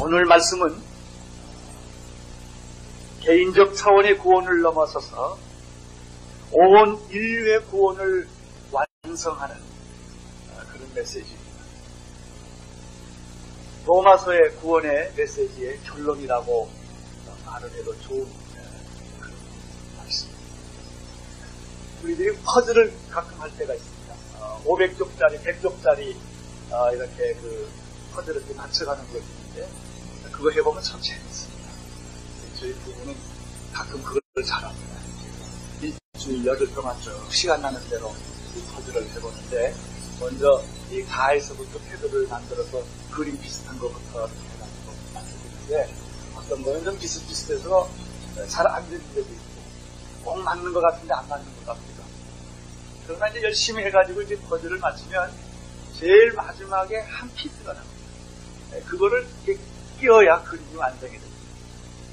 오늘 말씀은 개인적 차원의 구원을 넘어서서 온 인류의 구원을 완성하는 그런 메시지입니다. 로마서의 구원의 메시지의 결론이라고 말을 해도 좋은 그런 말씀입니다. 우리들이 퍼즐을 가끔 할 때가 있습니다. 500쪽짜리, 100쪽짜리 이렇게 그 퍼즐을 이렇게 맞춰가는 거 있는데 그거 해보면 참 재밌습니다. 저희 부부는 가끔 그걸 잘합니다. 일주일 열흘 동안 쭉 시간 나는 대로 이 퍼즐을 해보는데 먼저 이 가에서부터 패드를 만들어서 그림 비슷한 것부터 해가지고 만들는데 어떤 거는 좀 비슷비슷해서 잘 안 되는 데도 있고 꼭 맞는 것 같은데 안 맞는 것 같기도 합니다. 그러나 이제 열심히 해가지고 이제 퍼즐을 맞추면 제일 마지막에 한 피스가 나옵니다. 그거를 이렇게 끼워야 그림이 완성이 됩니다.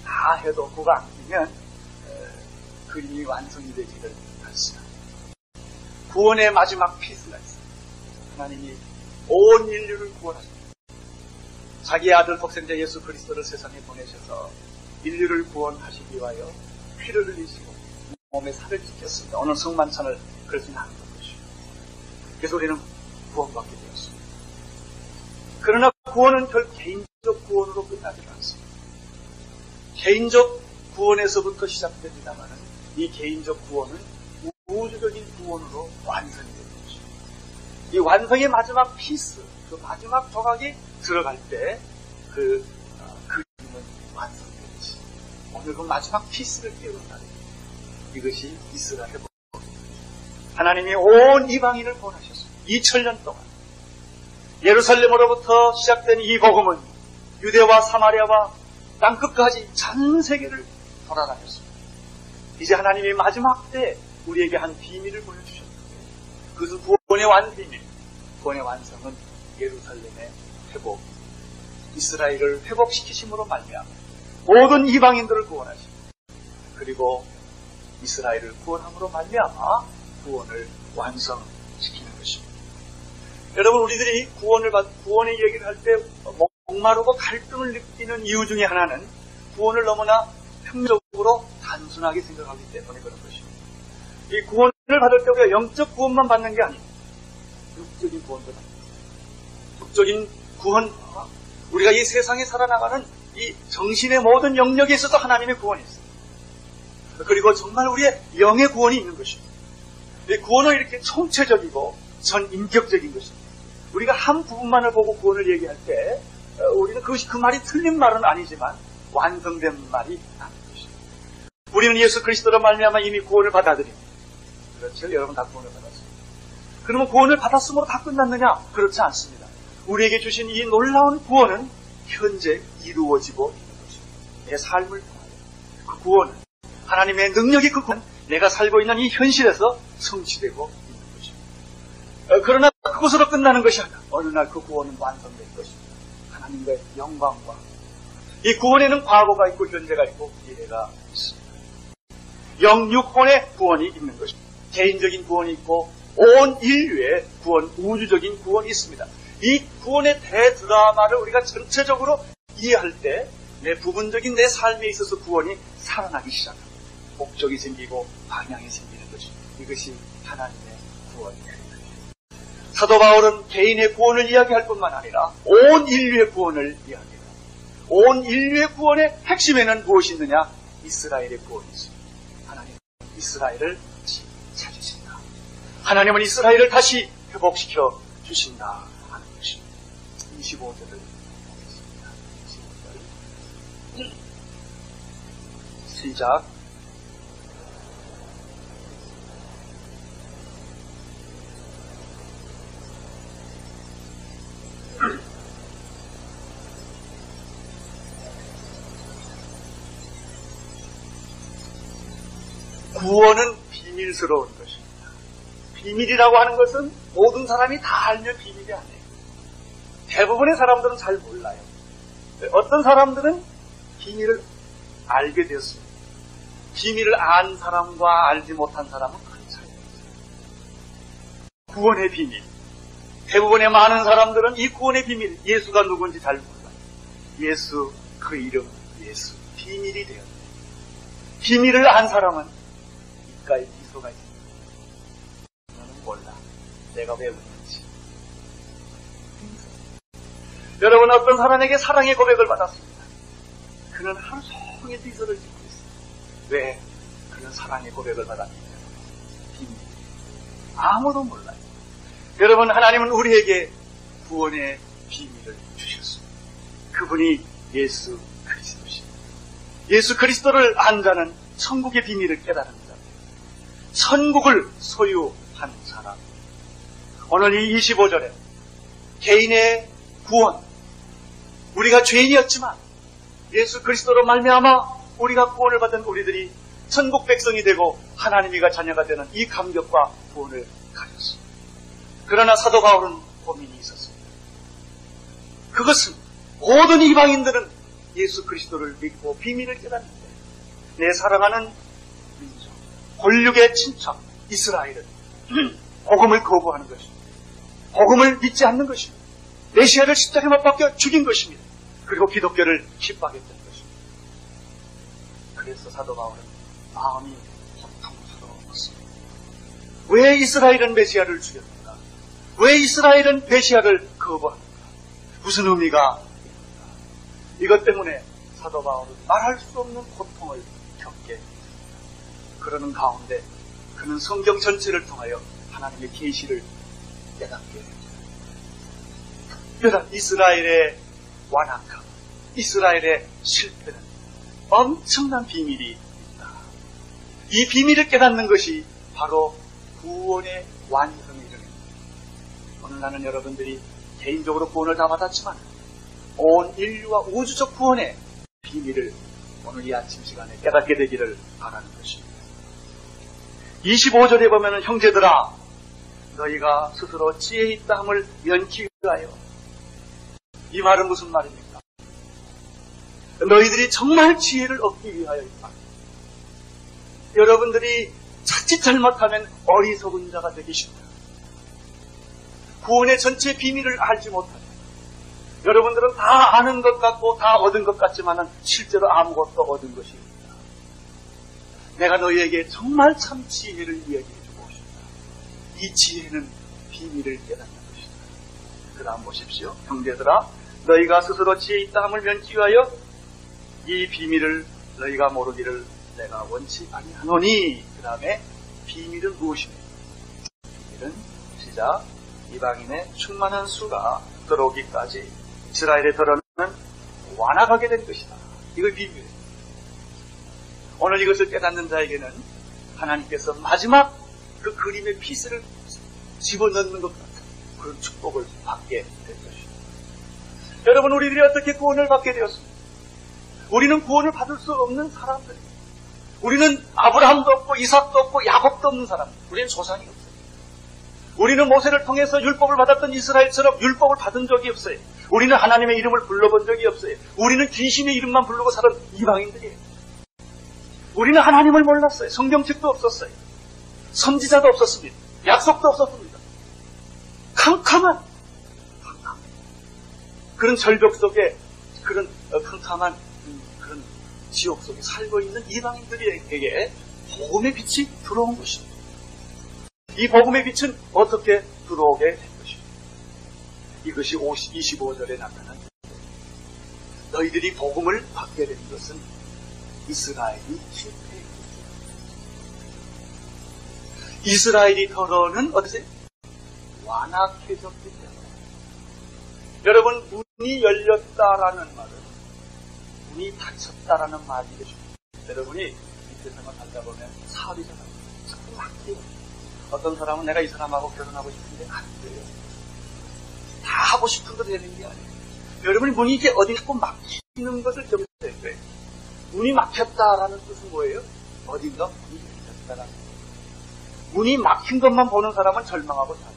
다 해도 그거 안 끼면 그림이 완성이 되지를 않습니다. 구원의 마지막 피스가 있습니다. 하나님이 온 인류를 구원하십니다. 자기 아들 독생자 예수 그리스도를 세상에 보내셔서 인류를 구원하시기 위하여 피를 흘리시고 몸에 살을 찢겼습니다. 오늘 성만찬을 그렇게 나누는 것이죠. 그래서 우리는 구원받게 되었습니다. 그러나 구원은 결 개인적 구원으로 끝나지 않습니다. 개인적 구원에서부터 시작됩니다만 이 개인적 구원은 우주적인 구원으로 완성이 되는 것입니다. 이 완성의 마지막 피스, 그 마지막 조각이 들어갈 때 그림은 완성되는 것입니다. 오늘 그 마지막 피스를 끼운다는 이것이 이스라엘 복음입니다. 하나님이 온 이방인을 구원하셨습니다. 2000년 동안 예루살렘으로부터 시작된 이 복음은 유대와 사마리아와 땅끝까지 전 세계를 돌아다녔습니다. 이제 하나님이 마지막 때 우리에게 한 비밀을 보여주셨는데 그것은 구원의 완비밀, 구원의 완성은 예루살렘의 회복, 이스라엘을 회복시키심으로 말미암아 모든 이방인들을 구원하시고 그리고 이스라엘을 구원함으로 말미암아 구원을 완성시키는 것입니다. 여러분 우리들이 구원의 얘기를 할 때 목마르고 갈등을 느끼는 이유 중에 하나는 구원을 너무나 평적으로 단순하게 생각하기 때문에 그런 것입니다. 이 구원을 받을 때 우리가 영적 구원만 받는 게 아닙니다. 육적인 구원도 받습니다. 육적인 구원, 우리가 이 세상에 살아나가는 이 정신의 모든 영역에 있어서 하나님의 구원이 있습니다. 그리고 정말 우리의 영의 구원이 있는 것입니다. 이 구원은 이렇게 총체적이고 전 인격적인 것입니다. 우리가 한 부분만을 보고 구원을 얘기할 때 우리는 그것이 그 말이 틀린 말은 아니지만 완성된 말이 아닌 것입니다. 우리는 예수 그리스도로 말미암아 이미 구원을 받아들입니다. 그렇죠? 여러분 다 구원을 받았습니다. 그러면 구원을 받았으므로 다 끝났느냐? 그렇지 않습니다. 우리에게 주신 이 놀라운 구원은 현재 이루어지고 있는 것입니다. 내 삶을 통하여 그 구원은 하나님의 능력이 그 구원, 내가 살고 있는 이 현실에서 성취되고 있는 것입니다. 그러나 그것으로 끝나는 것이 아니라 어느 날 그 구원은 완성될 것입니다. 하나님의 영광과 이 구원에는 과거가 있고 현재가 있고 미래가 있습니다. 영육혼의 구원이 있는 것입니다. 개인적인 구원이 있고 온 인류의 구원, 우주적인 구원이 있습니다. 이 구원의 대드라마를 우리가 전체적으로 이해할 때 내 부분적인 내 삶에 있어서 구원이 살아나기 시작합니다. 목적이 생기고 방향이 생기는 것입니다. 이것이 하나님의 구원입니다. 사도 바울은 개인의 구원을 이야기할 뿐만 아니라 온 인류의 구원을 이야기합니다. 온 인류의 구원의 핵심에는 무엇이 있느냐? 이스라엘의 구원이 있습니다. 하나님은 이스라엘을 다시 찾으신다. 하나님은 이스라엘을 다시 회복시켜 주신다 하는 것입니다. 25절을 보겠습니다. 25절 시작. 구원은 비밀스러운 것입니다. 비밀이라고 하는 것은 모든 사람이 다 알면 비밀이 아니에요. 대부분의 사람들은 잘 몰라요. 어떤 사람들은 비밀을 알게 되었습니다. 비밀을 안 사람과 알지 못한 사람은 큰 차이가 있어요. 구원의 비밀. 대부분의 많은 사람들은 이 구원의 비밀, 예수가 누군지 잘 몰라요. 예수, 그 이름 예수, 비밀이 되었네. 비밀을 안 사람은 입가에 미소가 있습니다. 너는 몰라. 내가 왜 웃는지. 여러분, 어떤 사람에게 사랑의 고백을 받았습니다. 그는 하루 종일 미소를 짓고 있어요. 왜? 그는 사랑의 고백을 받았기 때문에. 비밀. 아무도 몰라요. 여러분, 하나님은 우리에게 구원의 비밀을 주셨습니다. 그분이 예수 그리스도십니다. 예수 그리스도를 안 자는 천국의 비밀을 깨달은 자입니다. 천국을 소유한 사람. 오늘 이 25절에 개인의 구원, 우리가 죄인이었지만 예수 그리스도로 말미암아 우리가 구원을 받은 우리들이 천국 백성이 되고 하나님이가 자녀가 되는 이 감격과 구원을 가졌습니다. 그러나 사도 바울은 고민이 있었습니다. 그것은 모든 이방인들은 예수 그리스도를 믿고 비밀을 깨닫는데 내 사랑하는 민족, 본육의 친척 이스라엘은 복음을 거부하는 것입니다. 복음을 믿지 않는 것입니다. 메시아를 십자가에 못 박혀 죽인 것입니다. 그리고 기독교를 핍박했던 것입니다. 그래서 사도 바울은 마음이 고통스러웠습니다. 왜 이스라엘은 메시아를 죽였는가? 왜 이스라엘은 메시아를 거부하는가? 무슨 의미가 있는가? 이것 때문에 사도 바울은 말할 수 없는 고통을 겪게 됩니다. 그러는 가운데 그는 성경 전체를 통하여 하나님의 계시를 깨닫게 됩니다. 특별한 이스라엘의 완악함, 이스라엘의 실패는 엄청난 비밀이 있다. 이 비밀을 깨닫는 것이 바로 구원의 완성의 이름입니다. 오늘 나는 여러분들이 개인적으로 구원을 다 받았지만 온 인류와 우주적 구원의 비밀을 오늘 이 아침 시간에 깨닫게 되기를 바라는 것입니다. 25절에 보면 형제들아 너희가 스스로 지혜 있다 함을 면치 위하여. 이 말은 무슨 말입니까? 너희들이 정말 지혜를 얻기 위하여 이 말. 여러분들이 자칫 잘못하면 어리석은 자가 되기 쉽다. 구원의 전체 비밀을 알지 못하면 여러분들은 다 아는 것 같고 다 얻은 것 같지만 실제로 아무것도 얻은 것이 없다. 내가 너희에게 정말 참 지혜를 이야기해주고 싶다. 이 지혜는 비밀을 깨닫는 것이다. 그 다음 보십시오. 형제들아 너희가 스스로 지혜 있다 함을 면치 위하여 이 비밀을 너희가 모르기를 내가 원치 아니하노니. 그 다음에 비밀은 무엇입니까? 비밀은 시작 이방인의 충만한 수가 들어오기까지 이스라엘의 들어는 완악하게 된 것이다. 이걸 비밀이에요. 오늘 이것을 깨닫는 자에게는 하나님께서 마지막 그 그림의 피스를 집어넣는 것 같은 그런 축복을 받게 된 것입니다. 여러분, 우리들이 어떻게 구원을 받게 되었습니까? 우리는 구원을 받을 수 없는 사람들입니다. 우리는 아브라함도 없고 이삭도 없고 야곱도 없는 사람입니다. 우리는 조상이 없어요. 우리는 모세를 통해서 율법을 받았던 이스라엘처럼 율법을 받은 적이 없어요. 우리는 하나님의 이름을 불러본 적이 없어요. 우리는 귀신의 이름만 부르고 살은 이방인들이에요. 우리는 하나님을 몰랐어요. 성경책도 없었어요. 선지자도 없었습니다. 약속도 없었습니다. 캄캄한 그런 절벽 속에 그런 캄캄한 그런 지옥 속에 살고 있는 이방인들에게 복음의 빛이 들어온 것입니다. 이 복음의 빛은 어떻게 들어오게 된 것입니다. 이것이 25절에 나타난 너희들이 복음을 받게 된 것은 이스라엘이 실패했습니다. 이스라엘이 더러는 어떠세요? 완악해졌기 때문에. 여러분, 문이 열렸다라는 말은 문이 닫혔다라는 말이 되십니다. 여러분이 이 세상을 살다 보면 사업이잖아요. 자꾸 막혀요. 어떤 사람은 내가 이 사람하고 결혼하고 싶은데 안 돼요. 다 하고 싶은 거 되는 게 아니에요. 여러분이 문이 이게 어디 자꾸 막히는 것을 경험해야 돼요. 문이 막혔다라는 뜻은 뭐예요? 어딘가 문이 열렸다라는 거예요. 문이 막힌 것만 보는 사람은 절망하고 살아요.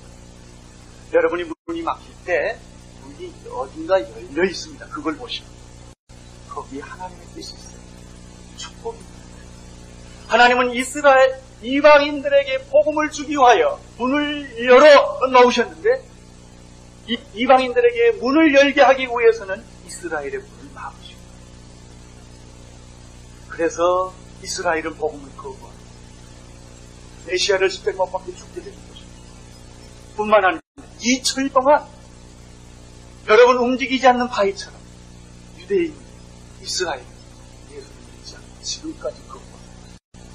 여러분이 문이 막힐 때 문이 어딘가 열려 있습니다. 그걸 보시면 거기에 하나님의 뜻이 있어요. 축복입니다. 하나님은 이스라엘 이방인들에게 복음을 주기 위하여 문을 열어 놓으셨는데 이방인들에게 문을 열게 하기 위해서는 이스라엘의 문을 막으시고, 그래서 이스라엘은 복음을 거부하고 메시아를 십자가에 못 박혀 죽게 되는 것입니다. 뿐만 아니라 2000일 동안 여러분 움직이지 않는 바위처럼 유대인, 이스라엘 예수를 믿지 않고 지금까지 거부하고 있습니다.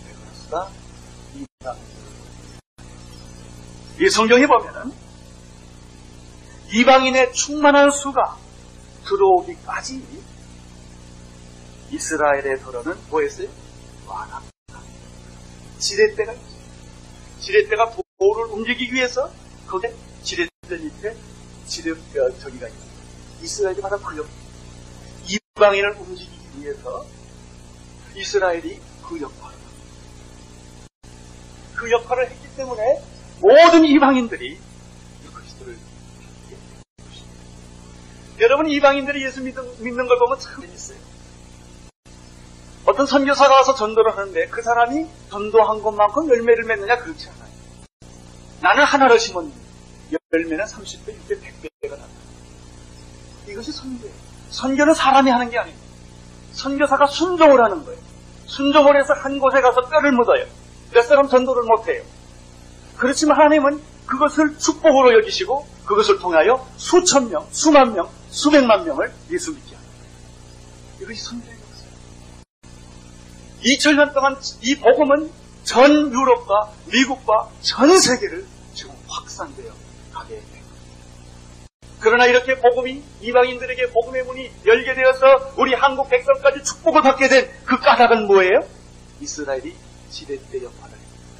왜 그렇습니까? 이 성경에 보면은 이방인의 충만한 수가 들어오기까지 이스라엘의 도로는 뭐였어요? 완악한 지렛대가 있어요. 지렛대가 돌을 움직이기 위해서 거기에 지렛대 밑에 저기가 있어요. 이스라엘마다 그 이방인을 움직이기 위해서 이스라엘이 그 역할을 했기 때문에 모든 이방인들이 그리스도를 믿게 된 것입니다. 여러분, 이방인들이 예수 믿는 걸 보면 참 재밌어요. 어떤 선교사가 와서 전도를 하는데 그 사람이 전도한 것만큼 열매를 맺느냐? 그렇지 않아요. 나는 하나를 심은 열매는 30배, 60배, 100배가 난다. 이것이 선교예요. 선교는 사람이 하는 게 아닙니다. 선교사가 순종을 하는 거예요. 순종을 해서 한 곳에 가서 뼈를 묻어요. 몇 사람 전도를 못해요. 그렇지만 하나님은 그것을 축복으로 여기시고 그것을 통하여 수천 명, 수만 명, 수백만 명을 예수 믿게 합니다. 이것이 선교예요. 2000년 동안 이 복음은 전 유럽과 미국과 전 세계를 지금 확산되어 가게 된 겁니다. 그러나 이렇게 복음이 이방인들에게 복음의 문이 열게 되어서 우리 한국 백성까지 축복을 받게 된 그 까닭은 뭐예요? 이스라엘이 지렛대 역할을 했습니다.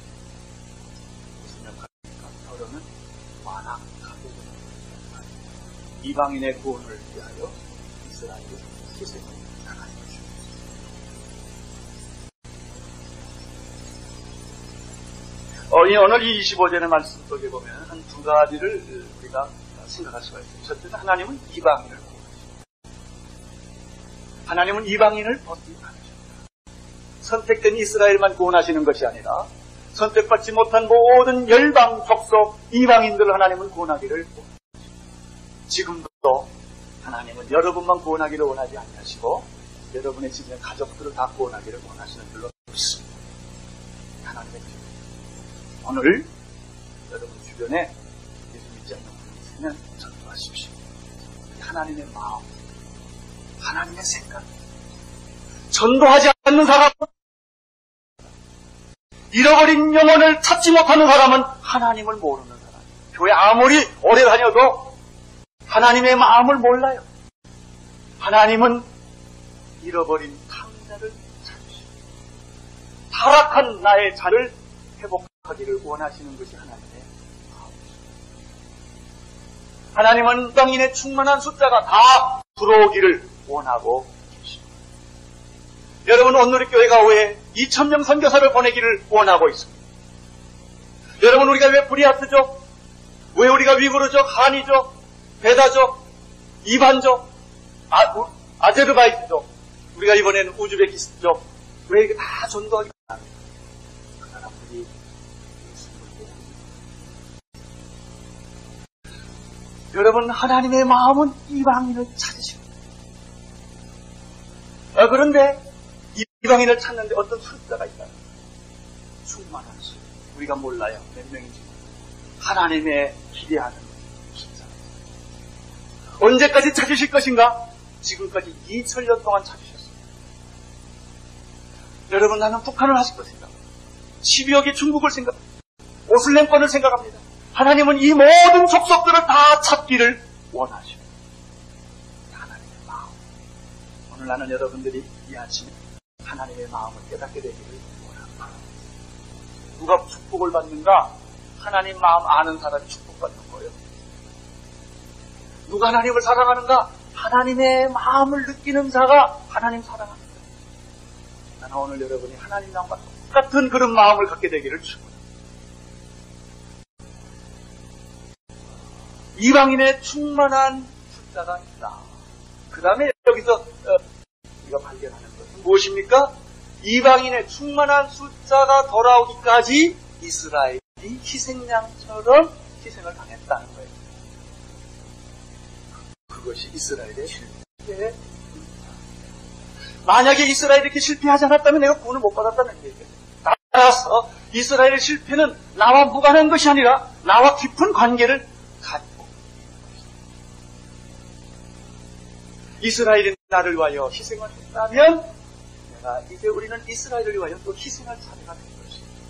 무슨 역할입니까? 더러는 완악하게 역할. 이방인의 구원을 위하여 이스라엘이 희생을 나가는 것입니다. 오늘 이 25절의 말씀 속에 보면 한 두 가지를 우리가 생각할 수가 있어요. 첫째는 하나님은 이방인을 구원하십니다. 하나님은 이방인을 버티지 않으십니다. 선택된 이스라엘만 구원하시는 것이 아니라 선택받지 못한 모든 열방, 족속, 이방인들을 하나님은 구원하기를 원하십니다. 지금도 하나님은 여러분만 구원하기를 원하지 않으시고 여러분의 집의 가족들을 다 구원하기를 원하시는 줄로 믿습니다. 하나님의 뜻. 오늘 여러분 주변에 예수 믿지 않는 분이 있으면 전도하십시오. 하나님의 마음, 하나님의 생각. 전도하지 않는 사람은, 잃어버린 영혼을 찾지 못하는 사람은 하나님을 모르는 사람. 교회 아무리 오래 다녀도 하나님의 마음을 몰라요. 하나님은 잃어버린 탕자를 찾으시고 타락한 나의 자를 회복하기를 원하시는 것이 하나님의 마음이십니다. 하나님은 이방인의 충만한 숫자가 다 들어오기를 원하고 계십니다. 여러분, 오늘의 교회가 왜 2000명 선교사를 보내기를 원하고 있습니다. 여러분, 우리가 왜 브리아트족, 왜 우리가 위구르족, 한이족, 베다족, 이반족, 아제르바이트족, 우리가 이번에는 우즈베키스족, 왜 이렇게 다 전도하기 원합니까? 그 사람들이 예수님을 모릅니다. 여러분, 하나님의 마음은 이방인을 찾으십니다. 그런데 이방인을 찾는데 어떤 숫자가 있다. 충만한 수. 우리가 몰라요. 몇 명인지. 하나님의 기대하는 숫자. 언제까지 찾으실 것인가? 지금까지 2000년 동안 찾으셨습니다. 여러분, 나는 북한을 하실 거 생각합니다. 12억의 중국을 생각합니다. 오슬렘권을 생각합니다. 하나님은 이 모든 족속들을 다 찾기를 원하십니다. 하나님의 마음. 오늘 나는 여러분들이 이 아침에 하나님의 마음을 깨닫게 되기를 원합니다. 누가 축복을 받는가? 하나님 마음 아는 사람이 축복받는 거예요. 누가 하나님을 사랑하는가? 하나님의 마음을 느끼는 자가 하나님 사랑합니다. 나는 오늘 여러분이 하나님 마음과 똑같은 그런 마음을 갖게 되기를 축원합니다. 이방인의 충만한 숫자가 있다. 그 다음에 여기서 우리가 발견하는 것은 무엇입니까? 이방인의 충만한 숫자가 돌아오기까지 이스라엘이 희생양처럼 희생을 당했다는 거예요. 그것이 이스라엘의 예. 만약에 이스라엘이 이렇게 실패하지 않았다면 내가 구원을 못 받았다는 얘기예요. 따라서 이스라엘의 실패는 나와 무관한 것이 아니라 나와 깊은 관계를 가지고 이스라엘이 나를 위하여 희생을 했다면 내가 이제 우리는 이스라엘을 위하여 또 희생할 차례가 된 것입니다.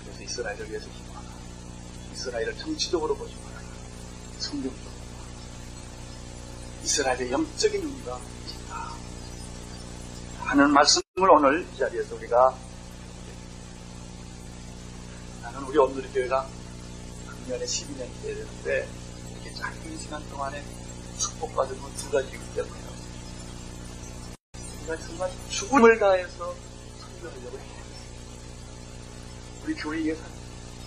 그래서 이스라엘을 위해서 기도하라. 이스라엘을 정치적으로 보지 말아라. 성경적으로 이스라엘의 영적인 의미가 있다 하는 말씀을 오늘 이 자리에서 우리가 나는 우리 온누리교회가 금년에 12년이 돼야 되는데 이렇게 짧은 시간 동안에 축복받은 건 두 가지 이유 때문에요. 우리가 정말 죽음을 다해서 선교하려고 해요. 우리 교회 예산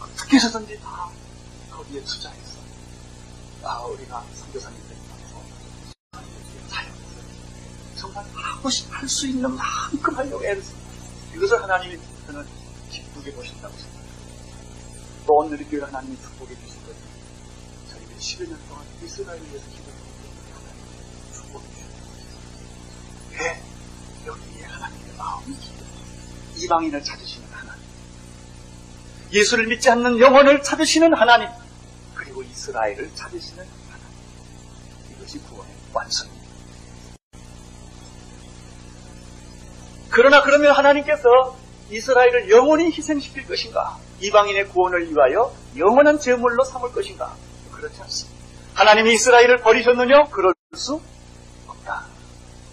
어떻게 해서든지 다 거기에 투자해서 우리가 선교사님들 정말 할 수 있는 만큼 하려고 애를 씁니다. 이것을 하나님이 저는 기쁘게 보신다고 생각합니다. 또 오늘 이 교회 하나님이 축복해 주신 거예요. 저희들이 10여 년 동안 이스라엘을 위해서 기도했기 때문에 하나님이 축복해 주셨어요. 왜? 여기에 하나님의 마음이 이방인을 찾으시는 하나님, 예수를 믿지 않는 영혼을 찾으시는 하나님, 그리고 이스라엘을 찾으시는 하나님, 이것이 구원의 완성입니다. 그러나 그러면 하나님께서 이스라엘을 영원히 희생시킬 것인가? 이방인의 구원을 위하여 영원한 제물로 삼을 것인가? 그렇지 않습니다. 하나님이 이스라엘을 버리셨느냐? 그럴 수 없다.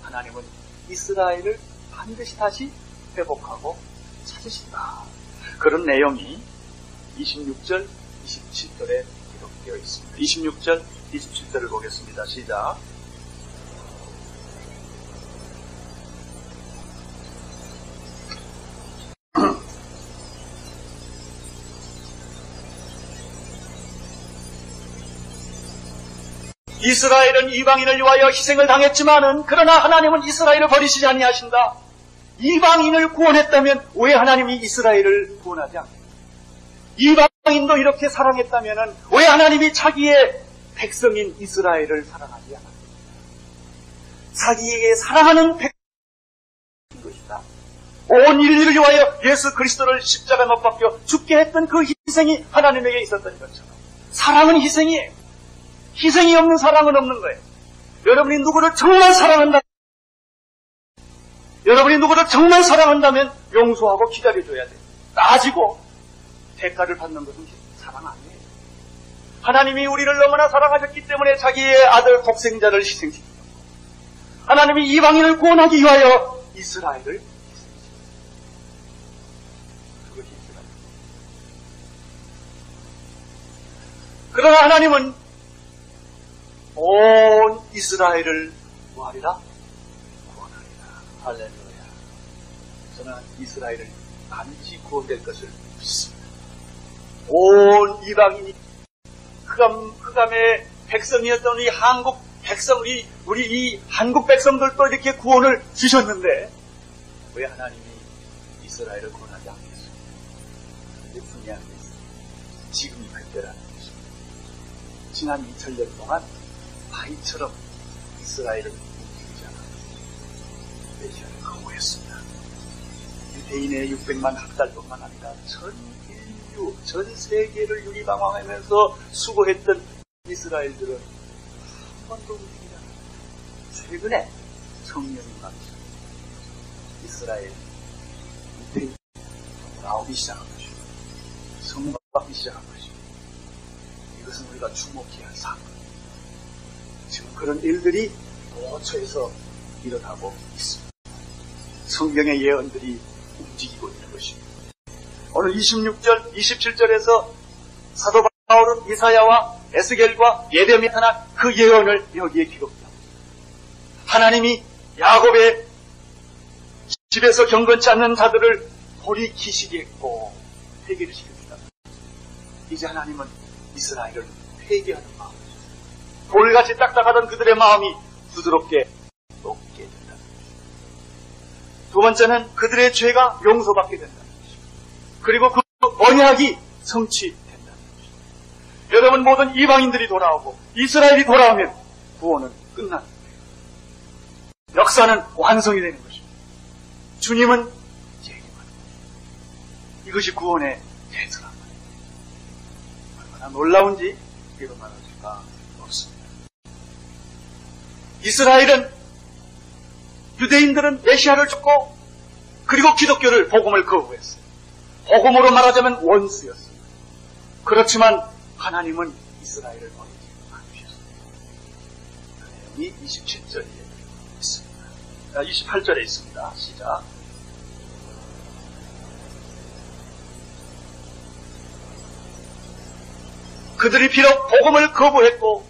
하나님은 이스라엘을 반드시 다시 회복하고 찾으신다. 그런 내용이 26절, 27절에 기록되어 있습니다. 26절, 27절을 보겠습니다. 시작. 이스라엘은 이방인을 위하여 희생을 당했지만은 그러나 하나님은 이스라엘을 버리시지 아니하신다. 이방인을 구원했다면 왜 하나님이 이스라엘을 구원하지 않겠냐? 이방인도 이렇게 사랑했다면 왜 하나님이 자기의 백성인 이스라엘을 사랑하지 않았냐? 자기에게 사랑하는 백성인 것이다. 온 인류를 위하여 예수 그리스도를 십자가 못 박혀 죽게 했던 그 희생이 하나님에게 있었던 것처럼 사랑은 희생이에요. 희생이 없는 사랑은 없는 거예요. 여러분이 누구를 정말 사랑한다. 여러분이 누구를 정말 사랑한다면 용서하고 기다려줘야 돼요. 따지고 대가를 받는 것은 사랑 아니에요. 하나님이 우리를 너무나 사랑하셨기 때문에 자기의 아들 독생자를 희생시켰고 하나님이 이방인을 구원하기 위하여 이스라엘을 희생시켰어요. 그것이 이스라엘. 그러나 하나님은 온 이스라엘을 뭐하리라? 구원하리라. 할렐루야. 저는 이스라엘을 반드시 구원될 것을 믿습니다. 온 이방인이 흑암의 백성이었던 이 한국 백성, 우리 이 한국 백성들도 이렇게 구원을 주셨는데 왜 하나님이 이스라엘을 구원하지 않겠어요? 그게 분명한 게 있어요. 지금이 그때라는 것입니다. 지난 2000년 동안 바위처럼 이스라엘을 움직이지 않았습니다. 메시아를 거부했습니다. 유대인의 600만 학살뿐만 아니라 전 인류, 전 세계를 유리방황하면서 수고했던 이스라엘들은 한 번도 움직이지 않았습니다. 최근에 성령이 임하셔서 이스라엘 유대인이 나오기 시작한 것입니다. 성공받기 시작한 것입니다. 이것은 우리가 주목해야 할 사건. 지금 그런 일들이 도처에서 일어나고 있습니다. 성경의 예언들이 움직이고 있는 것입니다. 오늘 26절, 27절에서 사도 바울은 이사야와 에스겔과 예레미야에 나타난 그 예언을 여기에 기록합니다. 하나님이 야곱의 집에서 경건치 않는 자들을 돌이키시겠고 회개를 시킵니다. 이제 하나님은 이스라엘을 회개하는 마음, 돌같이 딱딱하던 그들의 마음이 부드럽게 녹게 된다는 것입니다. 두 번째는 그들의 죄가 용서받게 된다는 것입니다. 그리고 그 언약이 성취된다는 것입니다. 여러분 모든 이방인들이 돌아오고 이스라엘이 돌아오면 구원은 끝납니다. 역사는 완성이 되는 것입니다. 주님은 재림하는 이것이 구원의 대서란 말입니다. 얼마나 놀라운지 이로 말할 수가 없습니다. 이스라엘은 유대인들은 메시아를 쫓고 그리고 기독교를 복음을 거부했어요. 복음으로 말하자면 원수였습니다. 그렇지만 하나님은 이스라엘을 버리지 않으셨습니다. 그 내용이 27절에 있습니다. 28절에 있습니다. 시작. 그들이 비록 복음을 거부했고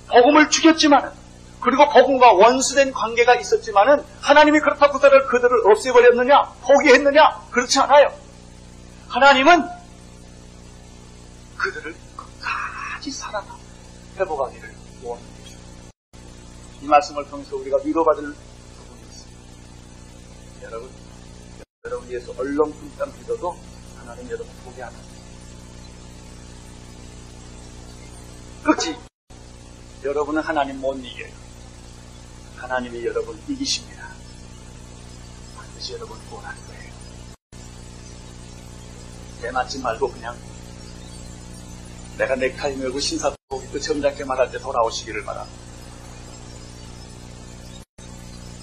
복음을 죽였지만 그리고 복음과 원수된 관계가 있었지만은 하나님이 그렇다고 그들을 없애버렸느냐? 포기했느냐? 그렇지 않아요. 하나님은 그들을 끝까지 살아나 회복하기를 원하는 것입니다. 이 말씀을 통해서 우리가 위로받을 부분이 있습니다. 여러분 위해서 얼렁뚱땅 믿어도 하나님 여러분 포기하는 끝이 여러분은 하나님 못 이겨요. 하나님이 여러분 이기십니다. 반드시 여러분 구원할 거예요. 내 맞지 말고 그냥 내가 넥타이 메고 신사복 입고 점잖게 말할 때 돌아오시기를 바랍니다.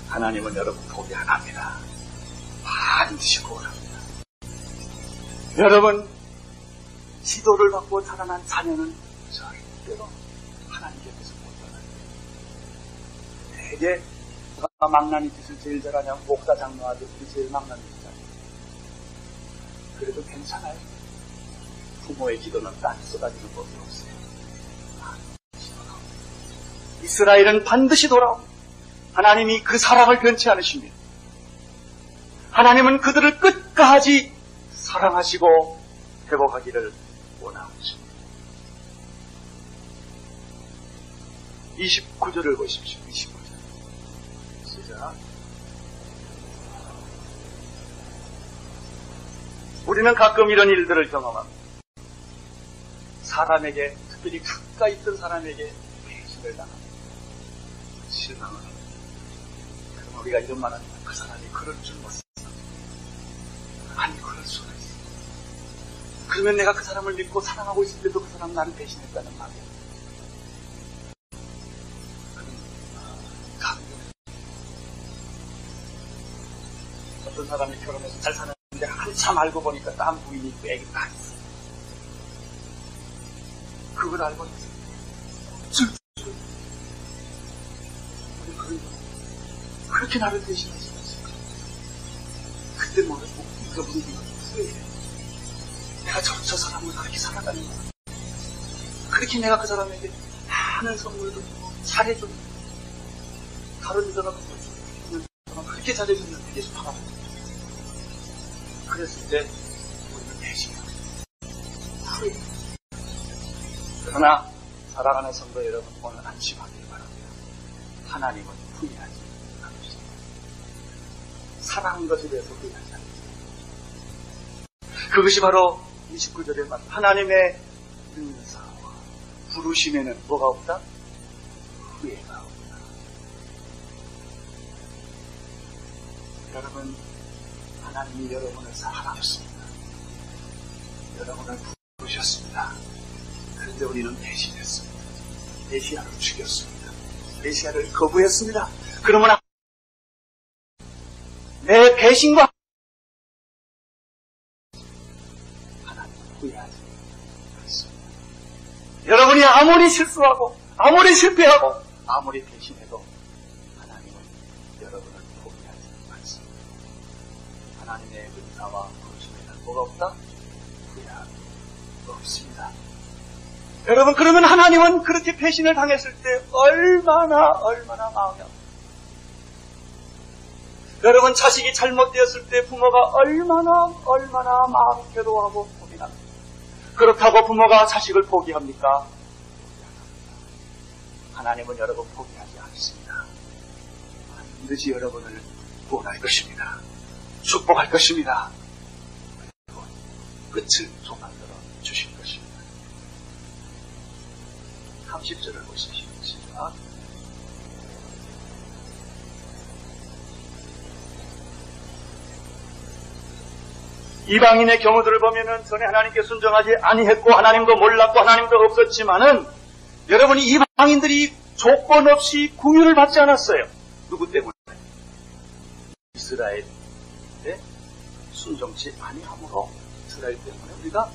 하나님은 여러분 포기 안 합니다. 반드시 구원합니다. 여러분 지도를 받고 자라난 자녀는 절대로 하나님 곁에서 못 떠나요. 되게 누가 망나니 짓을 제일 잘하냐? 목사 장로 아들들이 제일 망나니 짓잖아요. 그래도 괜찮아요. 부모의 기도는 딴 쏟아지는 법이 없어요. 반드시 돌아옵니다. 이스라엘은 반드시 돌아옵니다. 하나님이 그 사랑을 변치 않으십니다. 하나님은 그들을 끝까지 사랑하시고 회복하기를 원하십니다. 29절을 보십시오. 29절. 시작. 우리는 가끔 이런 일들을 경험합니다. 사람에게, 특별히 가까이 있던 사람에게 배신을 당합니다. 실망을 합니다. 그럼 우리가 이런 말 합니다. 그 사람이 그럴 줄 몰랐어. 아니, 그럴 수가 있어. 그러면 내가 그 사람을 믿고 사랑하고 있을 때도 그 사람 나를 배신했다는 말이야. 어떤 사람이 결혼해서 잘 사는데 한참 알고 보니까 딴 부인이 있고 애기도 다 있어. 그걸 알고 있어요. 그렇게 나를 대신하지 않았어요. 그때 모르고 잊어버린 게 후회해. 내가 저 사람을 그렇게 살아가는 거야. 그렇게 내가 그 사람에게 많은 선물도 주고 잘해주고 다른 여자가 그렇게 잘해줬는데 계속 바라보고 그랬을 때 우리는 배신합니다. 후회. 그러나 사랑하는 성도 여러분, 오늘 안심하길 바랍니다. 하나님은 후회하지 않으십니다. 사랑한 것에 대해서 후회하지 않으십니다. 그것이 바로 29절의 말. 하나님의 은사와 부르심에는 뭐가 없다? 후회가 없다. 여러분, 하나님이 여러분을 사랑하셨습니다. 여러분을 부르셨습니다. 그런데 우리는 배신했습니다. 메시아를 죽였습니다. 메시아를 거부했습니다. 그러면 내 배신과 하나님은 후회하지 않습니다. 여러분이 아무리 실수하고 아무리 실패하고 아무리 배신해도 하나님은 여러분을 포기하지 않습니다. 하나님의 은사와 부르심에는 뭐가 없다? 후회함이 없습니다. 여러분, 그러면 하나님은 그렇게 배신을 당했을 때 얼마나 마음이 아프죠. 여러분, 자식이 잘못되었을 때 부모가 얼마나 마음이 괴로워하고 고민합니다. 그렇다고 부모가 자식을 포기합니까? 하나님은 여러분 포기하지 않습니다. 반드시 여러분을 구원할 것입니다. 축복할 것입니다. 끝을 조만들어 주실 것입니다. 30절을 보십시오. 시작. 이방인의 경우들을 보면은 전에 하나님께 순종하지 아니했고 하나님도 몰랐고 하나님도 없었지만은 여러분이 이방인들이 조건 없이 긍휼을 받지 않았어요. 누구 때문에? 이스라엘에 순종치 아니함으로 이스라엘 때문에 우리가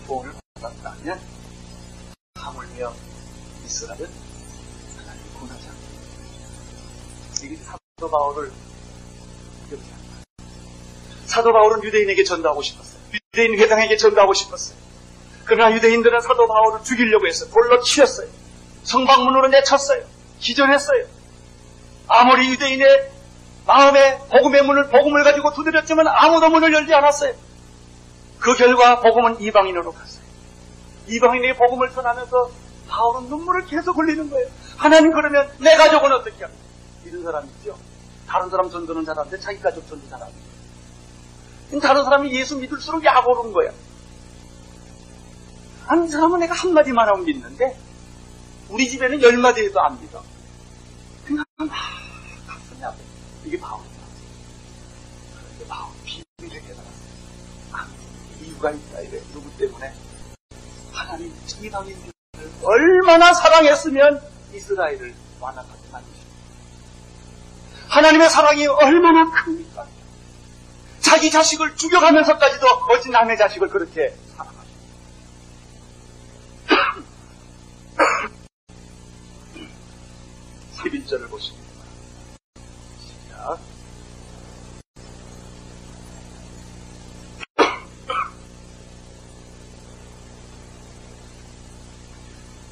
구원을 받았다면 하물며 이스라엘은 하나님을 구원하지 않습니다. 이게 사도 바울을 기억합니다. 사도 바울은 유대인에게 전도하고 싶었어요. 유대인 회당에게 전도하고 싶었어요. 그러나 유대인들은 사도 바울을 죽이려고 했어요. 돌로 치였어요. 성방문으로 내쳤어요. 기절했어요. 아무리 유대인의 마음에 복음을 가지고 두드렸지만 아무도 문을 열지 않았어요. 그 결과 복음은 이방인으로 갔어요. 이방인의 복음을 전하면서 바울은 눈물을 계속 흘리는 거예요. 하나님, 그러면 내 가족은 어떻게 합니까? 이런 사람 있죠. 다른 사람 전도는 잘하는데 자기 가족 전도 잘합니다. 다른 사람이 예수 믿을수록 약 오른 거야. 아니, 이 사람은 내가 한마디만 하면 믿는데 우리 집에는 10마디 해도 안 믿어. 그냥 가슴이 아파. 이게 바울이다. 그런데 바울 비밀을 깨달았어요. 이유가 있다 이래. 누구 때문에? 하나님 이방인들을 얼마나 사랑했으면 이스라엘을 완악하게 만드십니까? 하나님의 사랑이 얼마나 큽니까? 자기 자식을 죽여가면서까지도 어찌 남의 자식을 그렇게 사랑하십니까? 11절을 보십니다. 시작.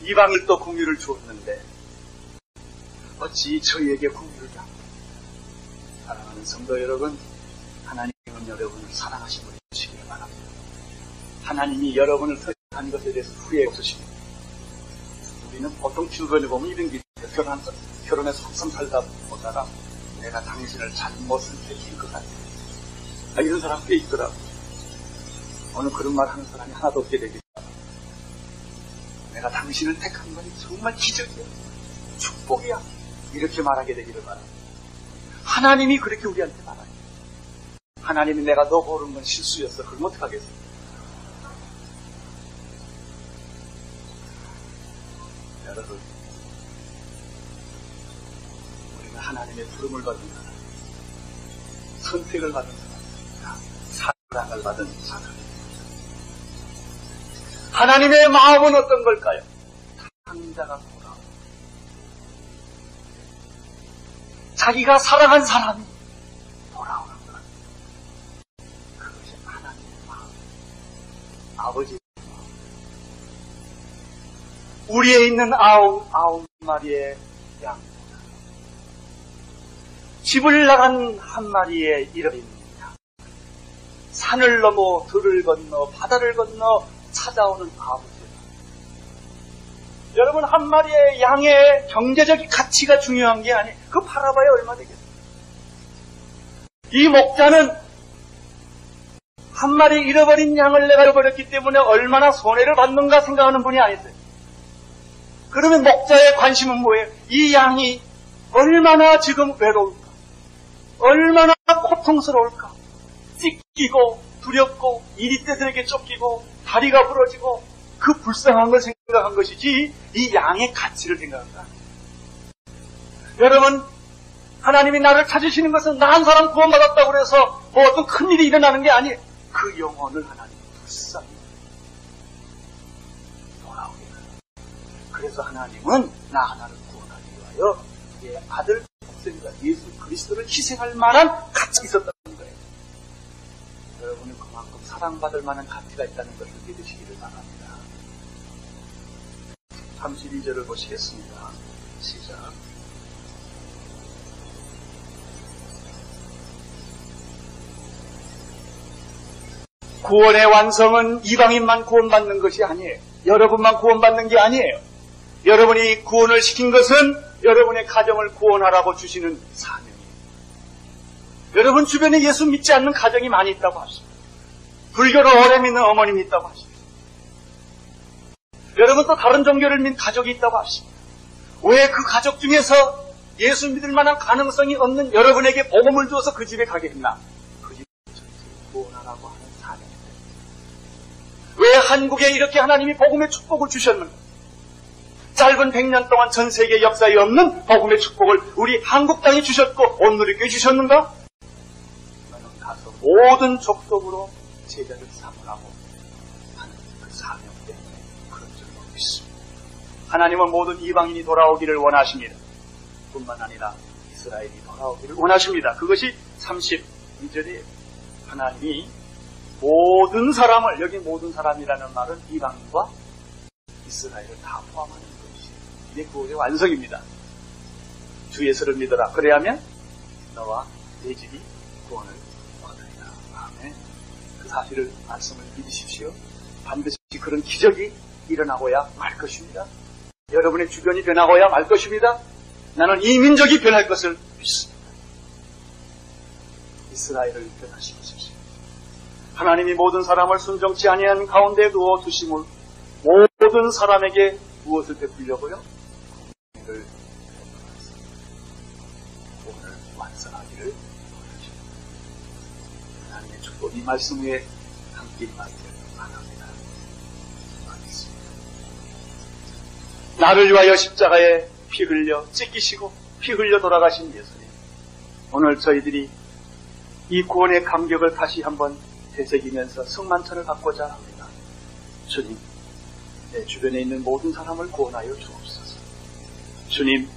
이방인도 긍휼을 주었는데 어찌 저희에게 긍휼을 안? 사랑하는 성도 여러분, 하나님은 여러분을 사랑하심을 주시기를 바랍니다. 하나님이 여러분을 선택한 것에 대해서 후회 없으십니다. 우리는 보통 주변에 보면 이런 게 있어요. 결혼해서 항상 살다 보다가 내가 당신을 잘못 선택한 것 같아요. 이런 사람 꽤 있더라고요. 오늘 그런 말 하는 사람이 하나도 없게 되겠다. 내가 당신을 택한 건 정말 기적이야. 축복이야. 이렇게 말하게 되기를 바랍니다. 하나님이 그렇게 우리한테 말해요. 하나님이 내가 너 고른 건 실수였어. 그럼 어떡하겠어? 여러분, 우리는 하나님의 부름을 받은 사람, 선택을 받은 사람, 사랑을 받은 사람. 하나님의 마음은 어떤 걸까요? 당자가 돌아오고 자기가 사랑한 사람이 돌아오는 것. 그것이 하나님의 마음, 아버지의 마음. 우리에 있는 아홉 마리의 양, 집을 나간 한 마리의 잃어버린 양, 산을 넘어 들을 건너 바다를 건너 찾아오는 아버지. 여러분, 한 마리의 양의 경제적 가치가 중요한 게 아니에요. 그거 팔아봐야 얼마 되겠어요. 이 목자는 한 마리 잃어버린 양을 내가 잃어버렸기 때문에 얼마나 손해를 받는가 생각하는 분이 아니세요. 그러면 목자의 관심은 뭐예요? 이 양이 얼마나 지금 외로울까? 얼마나 고통스러울까? 찢기고 두렵고 이리떼들에게 쫓기고 다리가 부러지고 그 불쌍한 걸 생각한 것이지 이 양의 가치를 생각한다. 여러분, 하나님이 나를 찾으시는 것은 나 한 사람 구원받았다고 해서 뭐 어떤 큰일이 일어나는 게 아니에요. 그 영혼을 하나님이 불쌍히 돌아오게 해요. 그래서 하나님은 나 하나를 구원하기 위하여 그의 아들 독생자 예수 그리스도를 희생할 만한 가치가 있었다는 거예요. 여러분은 그만큼 사랑받을 만한 가치가 있다는 것을 믿으시기를 바랍니다. 32절을 보시겠습니다. 시작. 구원의 완성은 이방인만 구원받는 것이 아니에요. 여러분만 구원받는 게 아니에요. 여러분이 구원을 시킨 것은 여러분의 가정을 구원하라고 주시는 사명이에요. 여러분 주변에 예수 믿지 않는 가정이 많이 있다고 하십니다. 불교를 오래 믿는 어머님이 있다고 하십니다. 여러분 또 다른 종교를 믿는 가족이 있다고 하십니다. 왜 그 가족 중에서 예수 믿을 만한 가능성이 없는 여러분에게 복음을 주어서 그 집에 가게 했나? 그 집을 구원하라고 하는 사명. 한국에 이렇게 하나님이 복음의 축복을 주셨는가? 짧은 100년 동안 전 세계 역사에 없는 복음의 축복을 우리 한국 땅에 주셨고 온누리교에 주셨는가? 너는 가서 모든 족속으로 제자를 삼으라고 하는 그 사명 때문에 그런 줄 알고 있습니다. 하나님은 모든 이방인이 돌아오기를 원하십니다. 뿐만 아니라 이스라엘이 돌아오기를 원하십니다. 그것이 32절에 하나님이 모든 사람을, 여기 모든 사람이라는 말은 이방인과 이스라엘을 다 포함하는 것이 이게 구원의 완성입니다. 주 예수를 믿어라. 그래야면 너와 내 집이 구원을 얻으리라. 아멘. 그 사실을, 말씀을 믿으십시오. 반드시 그런 기적이 일어나고야 말 것입니다. 여러분의 주변이 변하고야 말 것입니다. 나는 이 민족이 변할 것을 믿습니다. 이스라엘을 변화시키십시오. 하나님이 모든 사람을 순종치 아니한 가운데 두어 두심을 모든 사람에게 무엇을 베풀려고요? 오늘 완성하기를 원하십니다. 하나님의 축복 이 말씀 위에 함께 임하기를 바랍니다. 하겠습니다. 나를 위하여 십자가에 피 흘려 찢기시고 피 흘려 돌아가신 예수님, 오늘 저희들이 이 구원의 감격을 다시 한번 되새기면서 승만천을 갖고자 합니다. 주님, 내 주변에 있는 모든 사람을 구원하여 주옵소서. 주님,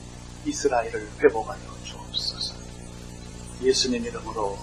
이스라엘을 회복하여 주옵소서. 예수님 이름으로